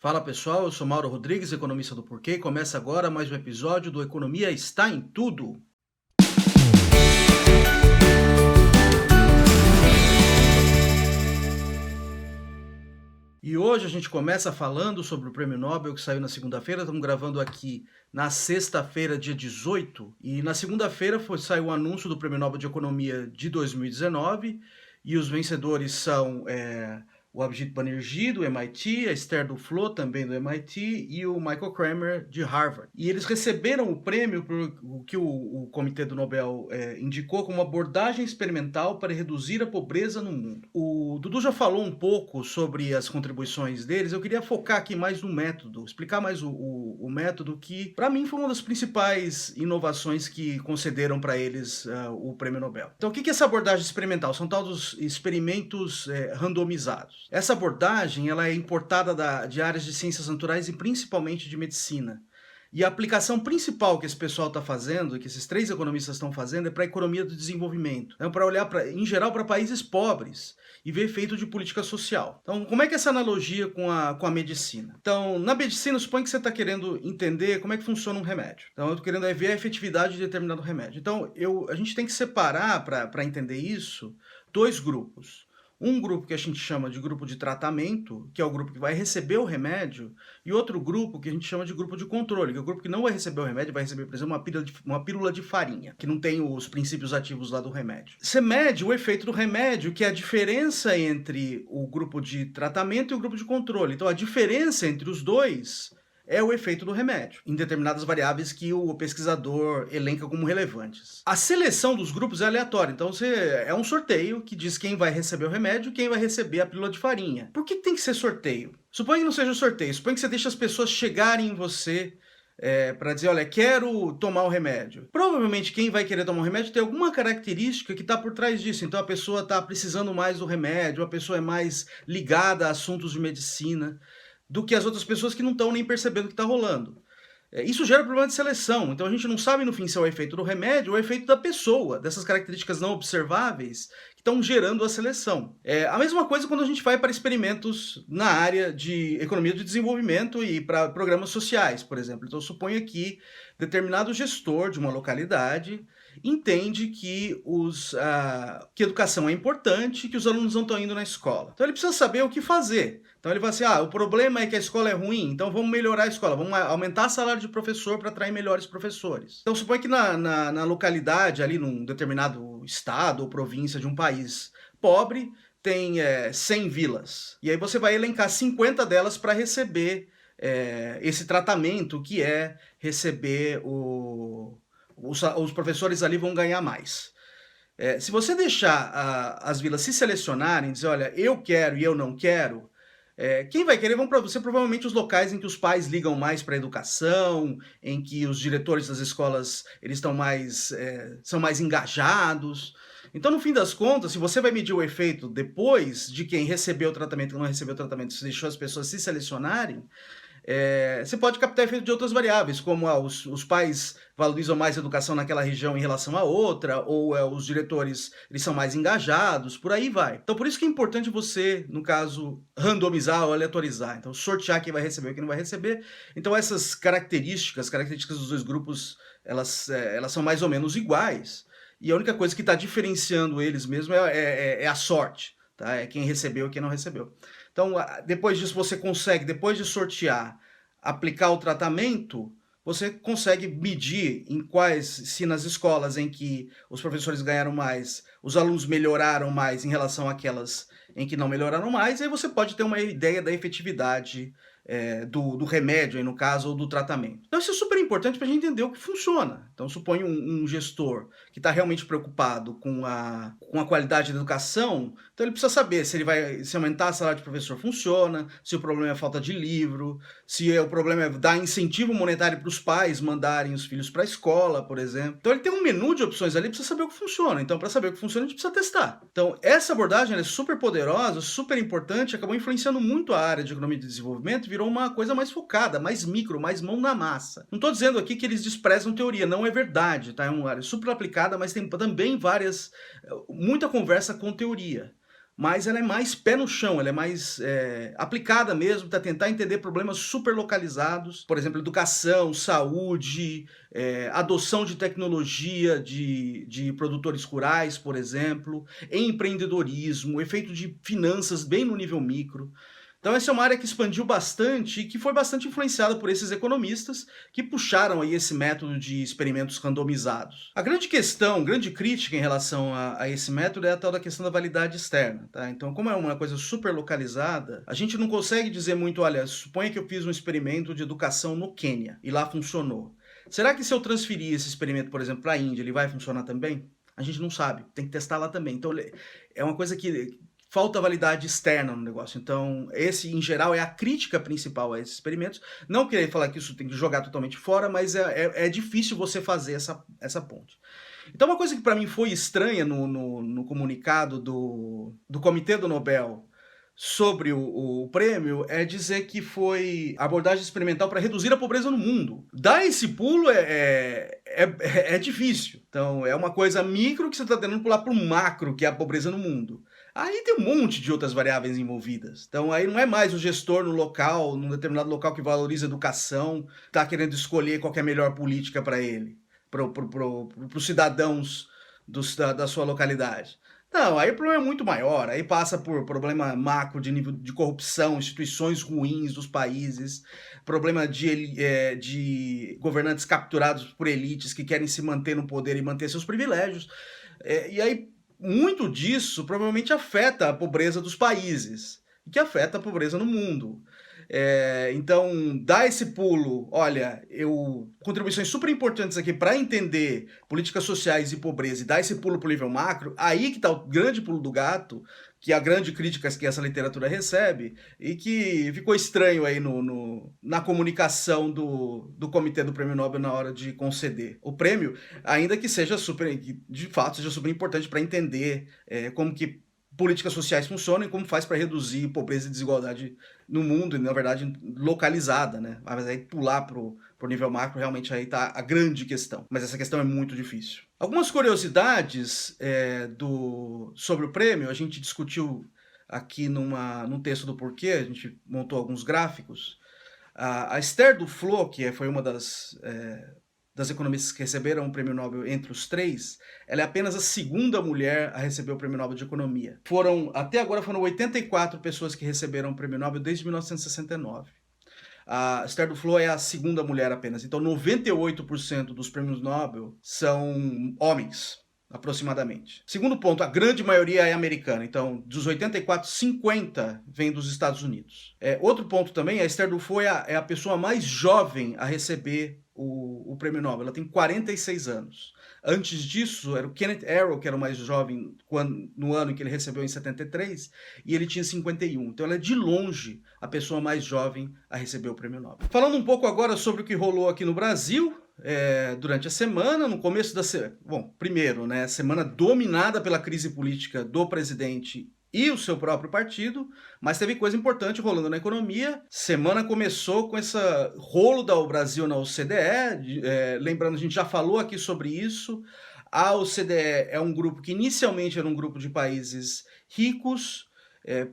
Fala pessoal, eu sou Mauro Rodrigues, economista do Porquê, e começa agora mais um episódio do Economia Está em Tudo. E hoje a gente começa falando sobre o Prêmio Nobel que saiu na segunda-feira. Estamos gravando aqui na sexta-feira, dia 18, e na segunda-feira saiu o anúncio do Prêmio Nobel de Economia de 2019, e os vencedores são o Abhijit Banerjee, do MIT, a Esther Duflo, também do MIT, e o Michael Kremer, de Harvard. E eles receberam o prêmio por o que o Comitê do Nobel indicou como abordagem experimental para reduzir a pobreza no mundo. O Dudu já falou um pouco sobre as contribuições deles. Eu queria focar aqui mais no método, explicar mais o método que, para mim, foi uma das principais inovações que concederam para eles o Prêmio Nobel. Então, o que é essa abordagem experimental? São tal dos experimentos randomizados. Essa abordagem ela é importada de áreas de ciências naturais e principalmente de medicina. E a aplicação principal que esse pessoal está fazendo, que esses três economistas estão fazendo, é para a economia do desenvolvimento. É para olhar, em geral, para países pobres e ver efeito de política social. Então, como é que é essa analogia com a medicina? Então, na medicina, suponho que você está querendo entender como é que funciona um remédio. Então, eu estou querendo ver a efetividade de determinado remédio. Então, a gente tem que separar, para entender isso, dois grupos. Um grupo que a gente chama de grupo de tratamento, que é o grupo que vai receber o remédio, e outro grupo que a gente chama de grupo de controle, que é o grupo que não vai receber o remédio, vai receber, por exemplo, uma pílula de farinha, que não tem os princípios ativos lá do remédio. Você mede o efeito do remédio, que é a diferença entre o grupo de tratamento e o grupo de controle. Então, a diferença entre os dois é o efeito do remédio, em determinadas variáveis que o pesquisador elenca como relevantes. A seleção dos grupos é aleatória, então é um sorteio que diz quem vai receber o remédio e quem vai receber a pílula de farinha. Por que tem que ser sorteio? Suponha que não seja sorteio, suponha que você deixa as pessoas chegarem em você para dizer, olha, quero tomar o remédio. Provavelmente quem vai querer tomar o remédio tem alguma característica que está por trás disso. Então a pessoa está precisando mais do remédio, a pessoa é mais ligada a assuntos de medicina do que as outras pessoas que não estão nem percebendo o que está rolando. Isso gera problema de seleção, então a gente não sabe no fim se é o efeito do remédio ou o efeito da pessoa, dessas características não observáveis que estão gerando a seleção. A mesma coisa quando a gente vai para experimentos na área de economia de desenvolvimento e para programas sociais, por exemplo. Então suponha que determinado gestor de uma localidade entende que que educação é importante, que os alunos não estão indo na escola. Então ele precisa saber o que fazer. Então ele vai assim, o problema é que a escola é ruim, então vamos melhorar a escola, vamos aumentar o salário de professor para atrair melhores professores. Então suponha que na localidade, ali num determinado estado ou província de um país pobre, tem 100 vilas. E aí você vai elencar 50 delas para receber esse tratamento, que é receber os professores ali vão ganhar mais. Se você deixar as vilas se selecionarem, dizer, olha, eu quero e eu não quero, quem vai querer vão ser provavelmente os locais em que os pais ligam mais para a educação, em que os diretores das escolas eles são mais engajados. Então, no fim das contas, se você vai medir o efeito depois de quem recebeu o tratamento e não recebeu o tratamento, se deixou as pessoas se selecionarem, você pode captar efeito de outras variáveis, como os pais valorizam mais a educação naquela região em relação a outra, ou os diretores eles são mais engajados, por aí vai. Então por isso que é importante você, no caso, randomizar ou aleatorizar. Então sortear quem vai receber e quem não vai receber. Então essas características dos dois grupos, elas são mais ou menos iguais, e a única coisa que está diferenciando eles mesmo é a sorte, tá? É quem recebeu e quem não recebeu. Então, depois disso, você consegue, depois de sortear, aplicar o tratamento, você consegue medir se nas escolas em que os professores ganharam mais, os alunos melhoraram mais em relação àquelas em que não melhoraram mais, e aí você pode ter uma ideia da efetividade do remédio, aí no caso, ou do tratamento. Então isso é super importante para a gente entender o que funciona. Então suponha um gestor que está realmente preocupado com a qualidade da educação, então ele precisa saber se aumentar a salário de professor funciona, se o problema é falta de livro, se o problema é dar incentivo monetário para os pais mandarem os filhos para a escola, por exemplo. Então ele tem um menu de opções ali, precisa saber o que funciona. Então para saber o que funciona a gente precisa testar. Então essa abordagem é super poderosa, super importante, acabou influenciando muito a área de economia de desenvolvimento, virou uma coisa mais focada, mais micro, mais mão na massa. Não estou dizendo aqui que eles desprezam teoria, não é verdade, tá? É uma área super aplicada, mas tem também muita conversa com teoria. mas ela é mais pé no chão, ela é mais aplicada mesmo para tentar entender problemas super localizados, por exemplo, educação, saúde, adoção de tecnologia de produtores rurais, por exemplo, empreendedorismo, efeito de finanças bem no nível micro. Então essa é uma área que expandiu bastante e que foi bastante influenciada por esses economistas que puxaram aí esse método de experimentos randomizados. A grande questão, grande crítica em relação a esse método é a tal da questão da validade externa, tá? Então, como é uma coisa super localizada, a gente não consegue dizer muito, olha, suponha que eu fiz um experimento de educação no Quênia e lá funcionou. Será que se eu transferir esse experimento, por exemplo, para a Índia, ele vai funcionar também? A gente não sabe, tem que testar lá também. Então, é uma coisa que falta validade externa no negócio. Então, esse, em geral, é a crítica principal a esses experimentos. Não querer falar que isso tem que jogar totalmente fora, mas é difícil você fazer essa ponte. Então, uma coisa que para mim foi estranha no comunicado do Comitê do Nobel sobre o prêmio é dizer que foi abordagem experimental para reduzir a pobreza no mundo. Dar esse pulo é difícil. Então, é uma coisa micro que você está tentando pular para o macro, que é a pobreza no mundo. Aí tem um monte de outras variáveis envolvidas. Então aí não é mais o gestor no local, num determinado local que valoriza a educação, está querendo escolher qual é a melhor política para ele, para os cidadãos da sua localidade. Não, aí o problema é muito maior, aí passa por problema macro de nível de corrupção, instituições ruins dos países, problema de governantes capturados por elites que querem se manter no poder e manter seus privilégios. E aí muito disso provavelmente afeta a pobreza dos países, e que afeta a pobreza no mundo. Então, dá esse pulo, olha, contribuições super importantes aqui para entender políticas sociais e pobreza, e dar esse pulo para o nível macro, aí que está o grande pulo do gato, que é a grande crítica que essa literatura recebe, e que ficou estranho aí na comunicação do Comitê do Prêmio Nobel na hora de conceder o prêmio, ainda que de fato seja super importante para entender como que políticas sociais funcionam e como faz para reduzir pobreza e desigualdade no mundo, e na verdade localizada, né? Mas aí pular pro nível macro, realmente aí tá a grande questão. Mas essa questão é muito difícil. Algumas curiosidades sobre o prêmio, a gente discutiu aqui num texto do porquê, a gente montou alguns gráficos. A Esther Duflo, que foi uma das economistas que receberam o Prêmio Nobel entre os três, ela é apenas a segunda mulher a receber o Prêmio Nobel de Economia. Até agora foram 84 pessoas que receberam o Prêmio Nobel desde 1969. A Esther Duflo é a segunda mulher apenas. Então 98% dos prêmios Nobel são homens, aproximadamente. Segundo ponto, a grande maioria é americana. Então, dos 84, 50 vem dos Estados Unidos. Outro ponto também, a Esther Duflo é a pessoa mais jovem a receber o Prêmio Nobel. Ela tem 46 anos. Antes disso, era o Kenneth Arrow, que era o mais jovem no ano em que ele recebeu, em 73, e ele tinha 51. Então ela é de longe a pessoa mais jovem a receber o Prêmio Nobel. Falando um pouco agora sobre o que rolou aqui no Brasil, durante a semana, no começo da semana... Bom, primeiro, né, semana dominada pela crise política do presidente e o seu próprio partido, mas teve coisa importante rolando na economia. Semana começou com esse rolo do Brasil na OCDE, lembrando, a gente já falou aqui sobre isso. A OCDE é um grupo que inicialmente era um grupo de países ricos,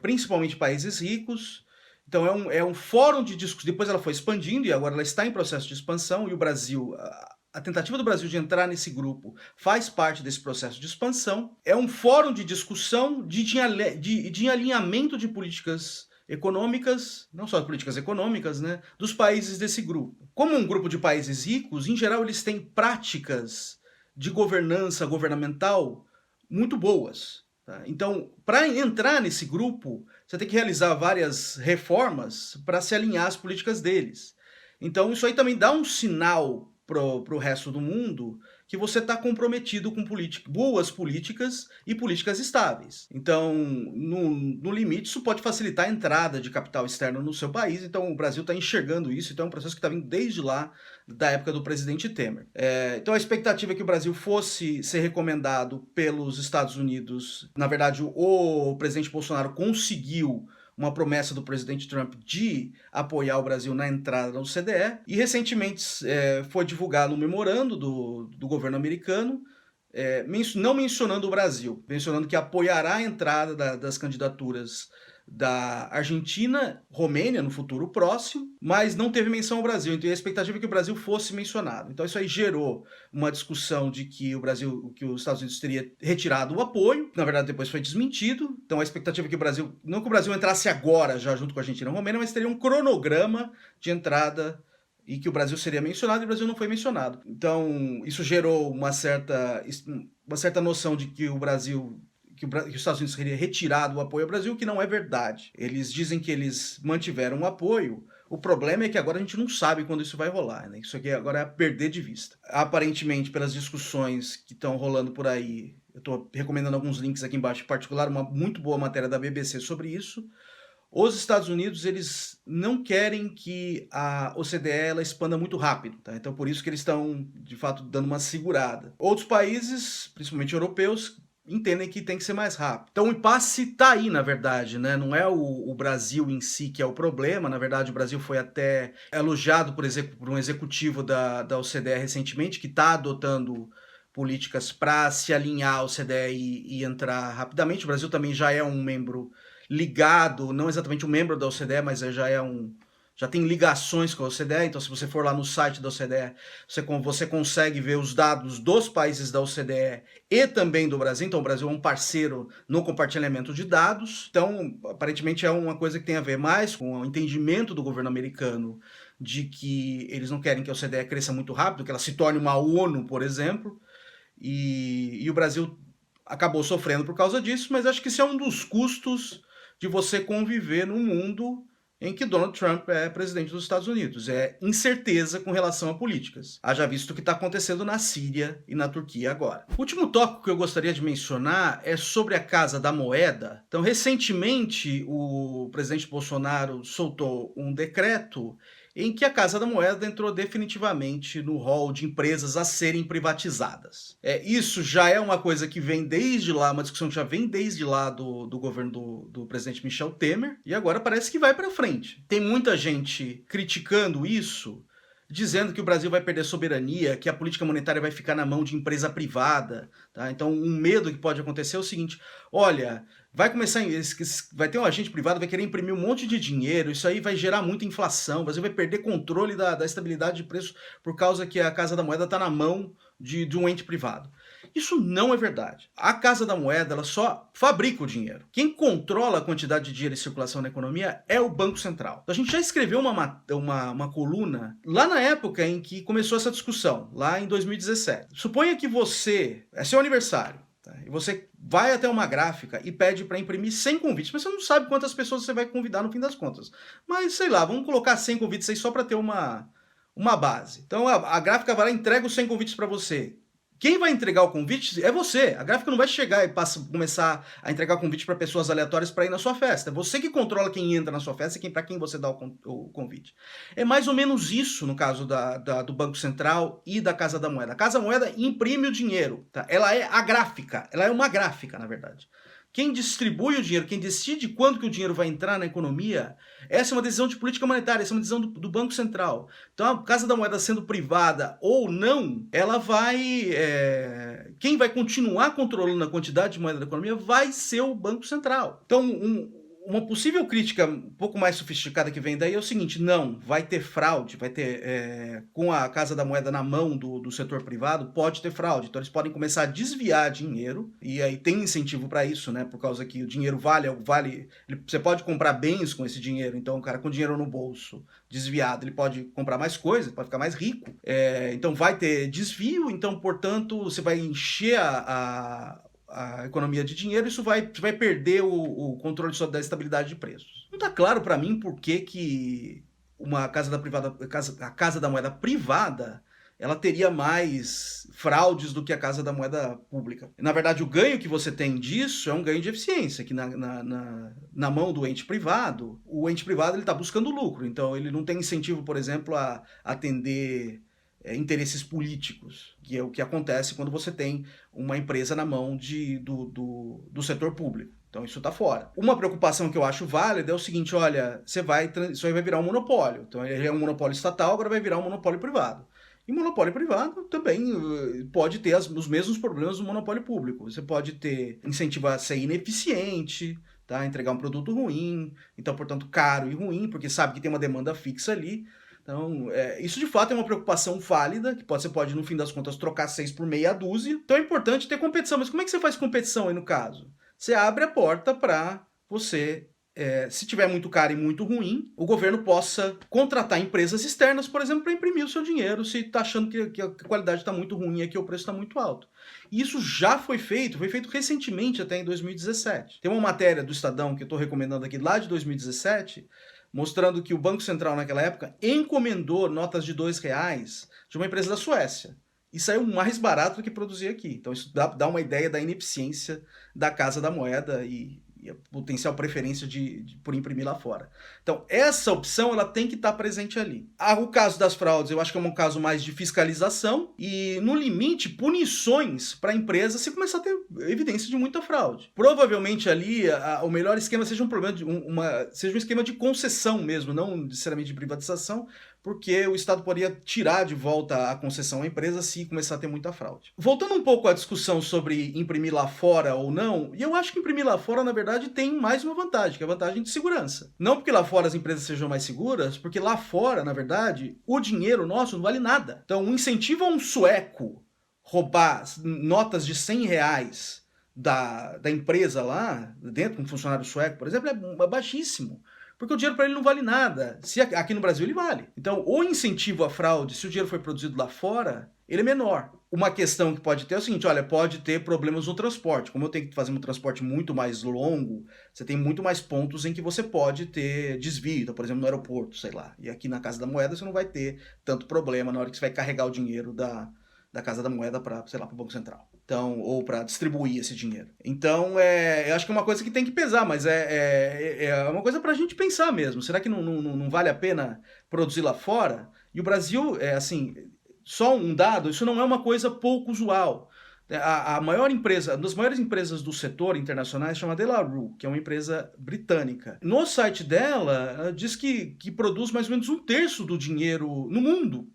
principalmente países ricos. Então é um fórum de discussão, depois ela foi expandindo e agora ela está em processo de expansão, e o Brasil... A tentativa do Brasil de entrar nesse grupo faz parte desse processo de expansão. É um fórum de discussão de alinhamento de políticas econômicas, não só políticas econômicas, né, dos países desse grupo. Como um grupo de países ricos, em geral eles têm práticas de governança governamental muito boas. Tá? Então, para entrar nesse grupo, você tem que realizar várias reformas para se alinhar às políticas deles. Então, isso aí também dá um sinal para o resto do mundo que você está comprometido com boas políticas e políticas estáveis. Então, no limite, isso pode facilitar a entrada de capital externo no seu país. Então, o Brasil está enxergando isso. Então, é um processo que está vindo desde lá, da época do presidente Temer. Então, a expectativa é que o Brasil fosse ser recomendado pelos Estados Unidos. Na verdade, o presidente Bolsonaro conseguiu uma promessa do presidente Trump de apoiar o Brasil na entrada no CDE, e recentemente foi divulgado um memorando do governo americano não mencionando o Brasil, mencionando que apoiará a entrada das candidaturas da Argentina, Romênia no futuro próximo, mas não teve menção ao Brasil. Então a expectativa é que o Brasil fosse mencionado. Então isso aí gerou uma discussão de que os Estados Unidos teria retirado o apoio. Na verdade, depois foi desmentido. Então a expectativa é que o Brasil, não que o Brasil entrasse agora já junto com a Argentina e a Romênia, mas teria um cronograma de entrada e que o Brasil seria mencionado e o Brasil não foi mencionado. Então isso gerou uma certa noção de que que os Estados Unidos teria retirado o apoio ao Brasil, que não é verdade. Eles dizem que eles mantiveram o apoio. O problema é que agora a gente não sabe quando isso vai rolar, né? Isso aqui agora é perder de vista. Aparentemente, pelas discussões que estão rolando por aí, eu estou recomendando alguns links aqui embaixo, em particular uma muito boa matéria da BBC sobre isso. Os Estados Unidos, eles não querem que a OCDE ela expanda muito rápido, tá? Então por isso que eles estão, de fato, dando uma segurada. Outros países, principalmente europeus, entendem que tem que ser mais rápido. Então o impasse está aí, na verdade, né? Não é o Brasil em si que é o problema. Na verdade, o Brasil foi até elogiado por um executivo da OCDE recentemente, que está adotando políticas para se alinhar à OCDE e entrar rapidamente. O Brasil também já é um membro ligado, não exatamente um membro da OCDE, mas já tem ligações com a OCDE. Então se você for lá no site da OCDE, você consegue ver os dados dos países da OCDE e também do Brasil. Então o Brasil é um parceiro no compartilhamento de dados. Então aparentemente é uma coisa que tem a ver mais com o entendimento do governo americano de que eles não querem que a OCDE cresça muito rápido, que ela se torne uma ONU, por exemplo, e o Brasil acabou sofrendo por causa disso, mas acho que isso é um dos custos de você conviver num mundo em que Donald Trump é presidente dos Estados Unidos. É incerteza com relação a políticas. Haja visto o que está acontecendo na Síria e na Turquia agora. O último tópico que eu gostaria de mencionar é sobre a Casa da Moeda. Então, recentemente, o presidente Bolsonaro soltou um decreto em que a Casa da Moeda entrou definitivamente no rol de empresas a serem privatizadas. Isso já é uma coisa que vem desde lá, uma discussão que já vem desde lá do governo do presidente Michel Temer, e agora parece que vai para frente. Tem muita gente criticando isso, dizendo que o Brasil vai perder soberania, que a política monetária vai ficar na mão de empresa privada. Tá? Então, um medo que pode acontecer é o seguinte: olha, vai ter um agente privado, vai querer imprimir um monte de dinheiro, isso aí vai gerar muita inflação, o Brasil vai perder controle da estabilidade de preço por causa que a Casa da Moeda está na mão de um ente privado. Isso não é verdade. A Casa da Moeda ela só fabrica o dinheiro. Quem controla a quantidade de dinheiro em circulação na economia é o Banco Central. A gente já escreveu uma coluna lá na época em que começou essa discussão, lá em 2017. Suponha que é seu aniversário, tá? E você vai até uma gráfica e pede para imprimir 100 convites, mas você não sabe quantas pessoas você vai convidar no fim das contas. Mas, sei lá, vamos colocar 100 convites aí só para ter uma base. Então a gráfica vai lá e entrega os 100 convites para você. Quem vai entregar o convite é você. A gráfica não vai chegar e começar a entregar o convite para pessoas aleatórias para ir na sua festa. É você que controla quem entra na sua festa e para quem você dá o convite. É mais ou menos isso no caso do Banco Central e da Casa da Moeda. A Casa da Moeda imprime o dinheiro. Tá? Ela é a gráfica. Ela é uma gráfica, na verdade. Quem distribui o dinheiro, quem decide quando que o dinheiro vai entrar na economia, essa é uma decisão de política monetária, essa é uma decisão do Banco Central. Então a Casa da Moeda sendo privada ou não, ela vai... Quem vai continuar controlando a quantidade de moeda da economia vai ser o Banco Central. Então uma possível crítica um pouco mais sofisticada que vem daí é o seguinte: não, vai ter fraude, vai ter, com a Casa da Moeda na mão do setor privado, pode ter fraude. Então eles podem começar a desviar dinheiro, e aí tem incentivo para isso, né? Por causa que o dinheiro vale, você pode comprar bens com esse dinheiro. Então o cara com dinheiro no bolso desviado, ele pode comprar mais coisas, pode ficar mais rico. Então vai ter desvio, então portanto você vai encher a economia de dinheiro, isso vai perder o controle da estabilidade de preços. Não está claro para mim por que a Casa da Moeda privada ela teria mais fraudes do que a Casa da Moeda pública. Na verdade, o ganho que você tem disso é um ganho de eficiência, que na mão do ente privado, o ente privado está buscando lucro, então ele não tem incentivo, por exemplo, a atender interesses políticos, que é o que acontece quando você tem uma empresa na mão do setor público. Então isso está fora. Uma preocupação que eu acho válida é o seguinte: olha, isso aí vai virar um monopólio. Então ele é um monopólio estatal, agora vai virar um monopólio privado. E monopólio privado também pode ter os mesmos problemas do monopólio público. Você pode ter incentivo a ser ineficiente, tá? Entregar um produto ruim, então, portanto, caro e ruim, porque sabe que tem uma demanda fixa ali. Então, isso de fato é uma preocupação válida, que você pode, no fim das contas, trocar 6 por meia dúzia. Então é importante ter competição. Mas como é que você faz competição aí no caso? Você abre a porta para você, se tiver muito caro e muito ruim, o governo possa contratar empresas externas, por exemplo, para imprimir o seu dinheiro, se está achando que a qualidade está muito ruim e que o preço está muito alto. E isso já foi feito recentemente, até em 2017. Tem uma matéria do Estadão que eu estou recomendando aqui, lá de 2017, mostrando que o Banco Central, naquela época, encomendou notas de R$2 de uma empresa da Suécia. E saiu mais barato do que produzir aqui. Então isso dá uma ideia da ineficiência da Casa da Moeda e a potencial preferência por imprimir lá fora. Então, essa opção ela tem que estar presente ali. O caso das fraudes, eu acho que é um caso mais de fiscalização e, no limite, punições para a empresa se começar a ter evidência de muita fraude. Provavelmente ali o melhor esquema seja seja um esquema de concessão mesmo, não necessariamente de privatização, porque o Estado poderia tirar de volta a concessão à empresa se começar a ter muita fraude. Voltando um pouco à discussão sobre imprimir lá fora ou não, e eu acho que imprimir lá fora, na verdade, tem mais uma vantagem, que é a vantagem de segurança. Não porque lá fora as empresas sejam mais seguras, porque lá fora, na verdade, o dinheiro nosso não vale nada. Então, um incentivo a um sueco roubar notas de R$100 da empresa lá, dentro de um funcionário sueco, por exemplo, é baixíssimo. Porque o dinheiro para ele não vale nada. Se aqui no Brasil ele vale. Então, o incentivo à fraude, se o dinheiro foi produzido lá fora, ele é menor. Uma questão que pode ter é o seguinte, olha, pode ter problemas no transporte. Como eu tenho que fazer um transporte muito mais longo, você tem muito mais pontos em que você pode ter desvio. Então, por exemplo, no aeroporto, sei lá. E aqui na Casa da Moeda você não vai ter tanto problema na hora que você vai carregar o dinheiro da Casa da Moeda para, sei lá, para o Banco Central. Então, ou para distribuir esse dinheiro. Então, eu acho que é uma coisa que tem que pesar, mas é uma coisa para a gente pensar mesmo. Será que não vale a pena produzir lá fora? E o Brasil, assim, só um dado, isso não é uma coisa pouco usual. A maior empresa, uma das maiores empresas do setor internacionais, chama De La Rue, que é uma empresa britânica. No site dela, diz que produz mais ou menos 1/3 do dinheiro no mundo.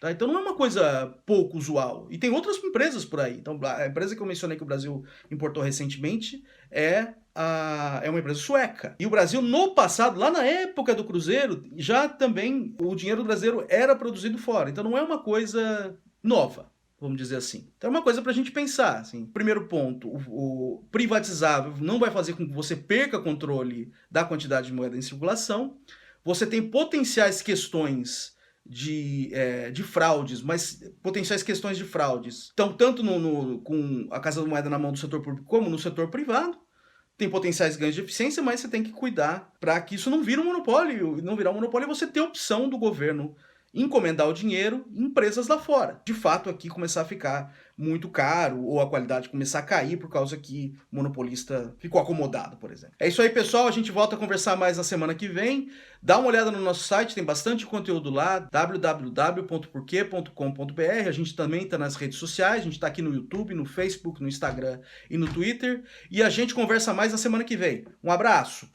Tá? Então não é uma coisa pouco usual. E tem outras empresas por aí. Então a empresa que eu mencionei que o Brasil importou recentemente é uma empresa sueca. E o Brasil, no passado, lá na época do Cruzeiro, já também o dinheiro brasileiro era produzido fora. Então não é uma coisa nova, vamos dizer assim. Então é uma coisa para a gente pensar. Assim. Primeiro ponto, o privatizável não vai fazer com que você perca controle da quantidade de moeda em circulação. Você tem potenciais questões de fraudes, mas potenciais questões de fraudes. Então, tanto com a Casa da Moeda na mão do setor público como no setor privado, tem potenciais ganhos de eficiência, mas você tem que cuidar para que isso não vire um monopólio. Não virar um monopólio é você ter a opção do governo encomendar o dinheiro em empresas lá fora. De fato, aqui começar a ficar muito caro ou a qualidade começar a cair por causa que o monopolista ficou acomodado, por exemplo. É isso aí, pessoal. A gente volta a conversar mais na semana que vem. Dá uma olhada no nosso site, tem bastante conteúdo lá, www.porquê.com.br. A gente também está nas redes sociais, a gente está aqui no YouTube, no Facebook, no Instagram e no Twitter. E a gente conversa mais na semana que vem. Um abraço!